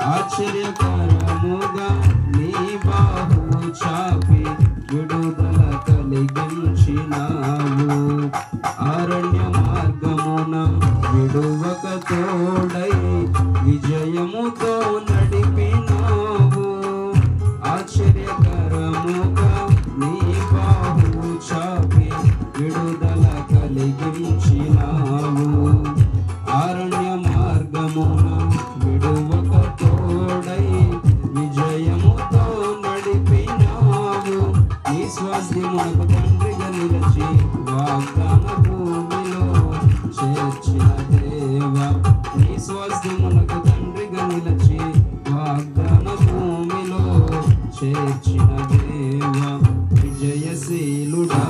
ఆశ్చర్యకరముగా నీ బాహు చాపి విడుదల కలిగించినావు. అరణ్య మార్గమున విడువక తోడై విజయముతో నడిపినావు. ఆశ్చర్యకరముగా నీ బాహు చాపి విడుదల కలిగించినావు. అరణ్య మార్గమున విడువక తోడై విజయముతో నడిపినావు. నీ స్వాస్థ్యమునకు తండ్రిగా నిలిచి వాగ్దాన భూమిలో చేర్చిన దేవా. నీ స్వాస్థ్యమునకు తండ్రిగా నిలిచి వాగ్దాన భూమిలో చేర్చిన దేవా. విజయశీలుడా